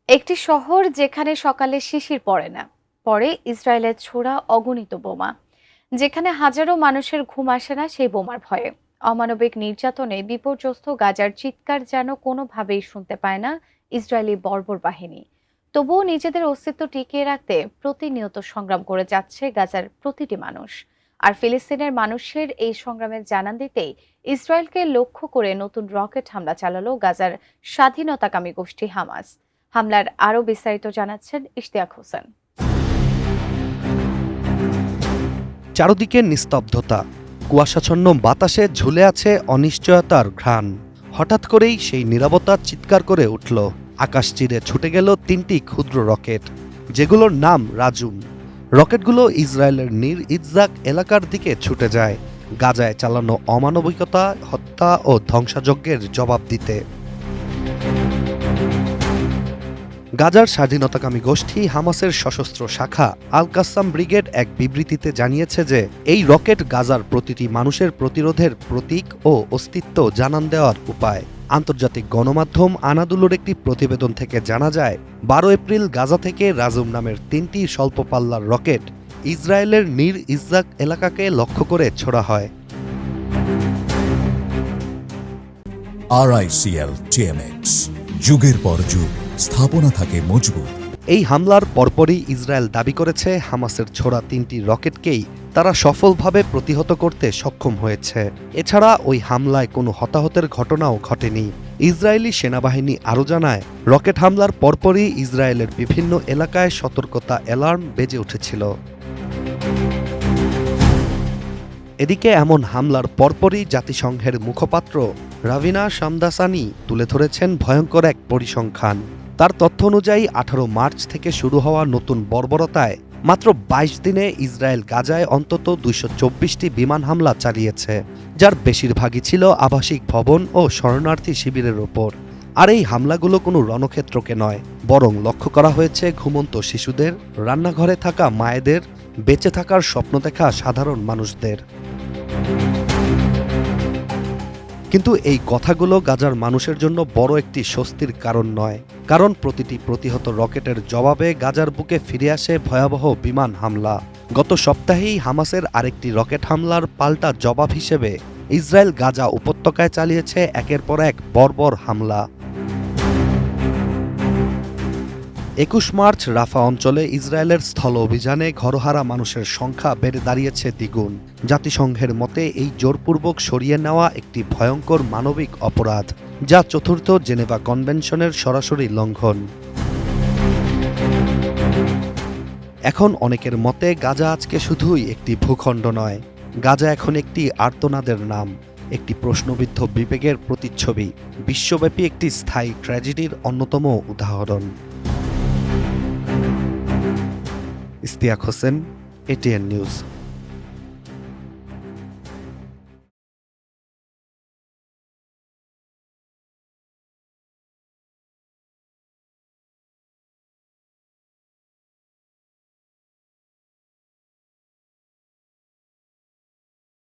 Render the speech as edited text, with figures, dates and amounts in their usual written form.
একটি শহর যেখানে সকালে শিশির পড়ে না, পরে ইসরায়েলের ছোড়া অগণিত বোমা, যেখানে হাজারো মানুষের ঘুম আসে না সেই বোমার ভয়ে। অমানবিক নির্যাতনে বিপর্যস্ত গাজার চিৎকার যেন কোনোভাবেই শুনতে পায় না ইসরায়েলি বর্বর বাহিনী। তবুও নিজেদের অস্তিত্ব টিকিয়ে রাখতে প্রতিনিয়ত সংগ্রাম করে যাচ্ছে গাজার প্রতিটি মানুষ। আর ফিলিস্তিনের মানুষের এই সংগ্রামের জানান দিতেই ইসরায়েলকে লক্ষ্য করে নতুন রকেট হামলা চালালো গাজার স্বাধীনতাকামী গোষ্ঠী হামাস। হামলার আরও বিস্তারিত জানাচ্ছেন ইশতিয়াক হোসেন। চারদিকে নিস্তব্ধতা, কুয়াশাচ্ছন্ন বাতাসে ঝুলে আছে অনিশ্চয়তার ঘ্রাণ। হঠাৎ করেই সেই নীরবতা চিৎকার করে উঠল। আকাশ চিরে ছুটে গেল তিনটি ক্ষুদ্র রকেট, যেগুলোর নাম রাজুম। রকেটগুলো ইসরায়েলের নির ইজ্জাক এলাকার দিকে ছুটে যায়, গাজায় চালানো অমানবিকতা, হত্যা ও ধ্বংসযজ্ঞের জবাব দিতে। গাজার স্বাধীনতাকামী গোষ্ঠী হামাসের সশস্ত্র শাখা আল কাসাম ব্রিগেড এক বিবৃতিতে জানিয়েছে যে এই রকেট গাজার প্রতিটি মানুষের প্রতিরোধের প্রতীক ও অস্তিত্ব জানান দেওয়ার উপায়। আন্তর্জাতিক গণমাধ্যম আনাদুলুর একটি প্রতিবেদন থেকে জানা যায়, 12 এপ্রিল গাজা থেকে রাজুম নামের তিনটি স্বল্প পাল্লার রকেট ইসরায়েলের নির ইজ্জাক এলাকাকে লক্ষ্য করে ছোড়া হয়। RICL TMX, যুগের পর যুগ স্থাপনা থাকে মজবুত। এই হামলার পরপরই ইসরায়েল দাবি করেছে হামাসের ছোড়া তিনটি রকেটকেই তারা সফলভাবে প্রতিহত করতে সক্ষম হয়েছে। এছাড়া ওই হামলায় কোনো হতাহতের ঘটনাও ঘটেনি। ইসরায়েলি সেনাবাহিনী আরও জানায়, রকেট হামলার পরপরই ইসরায়েলের বিভিন্ন এলাকায় সতর্কতা অ্যালার্ম বেজে উঠেছিল। এদিকে এমন হামলার পরপরই জাতিসংঘের মুখপাত্র রাভিনা শামদাসানি তুলে ধরেছেন ভয়ঙ্কর এক পরিসংখ্যান। তার তথ্য অনুযায়ী 18 মার্চ থেকে শুরু হওয়া নতুন বর্বরতায় মাত্র 22 দিনে ইসরায়েল গাজায় অন্তত 224টি বিমান হামলা চালিয়েছে, যার বেশিরভাগই ছিল আবাসিক ভবন ও শরণার্থী শিবিরের ওপর। আর এই হামলাগুলো কোনো রণক্ষেত্রকে নয়, বরং লক্ষ্য করা হয়েছে ঘুমন্ত শিশুদের, রান্নাঘরে থাকা মায়েদের, বেঁচে থাকার স্বপ্ন দেখা সাধারণ মানুষদের। কিন্তু এই কথাগুলো গাজার মানুষের জন্য বড় একটি স্বস্তির কারণ নয়, কারণ প্রতিটি প্রতিহত রকেটের জবাবে গাজার বুকে ফিরে আসে ভয়াবহ বিমান হামলা। গত সপ্তাহেই হামাসের আরেকটি রকেট হামলার পাল্টা জবাব হিসেবে ইসরায়েল গাজা উপত্যকায় চালিয়েছে একের পর এক বর্বর হামলা। 21 মার্চ রাফা অঞ্চলে ইসরায়েলের স্থল অভিযানে ঘরহারা মানুষের সংখ্যা বেড়ে দাঁড়িয়েছে দ্বিগুণ। জাতিসংঘের মতে এই জোরপূর্বক সরিয়ে নেওয়া একটি ভয়ঙ্কর মানবিক অপরাধ, যা চতুর্থ জেনেভা কনভেনশনের সরাসরি লঙ্ঘন। এখন অনেকের মতে গাজা আজকে শুধুই একটি ভূখণ্ড নয়, গাজা এখন একটি আর্তনাদের নাম, একটি প্রশ্নবিদ্ধ বিবেকের প্রতিচ্ছবি, বিশ্বব্যাপী একটি স্থায়ী ট্র্যাজেডির অন্যতম উদাহরণ। Ishtiaq Hossain, ATN news.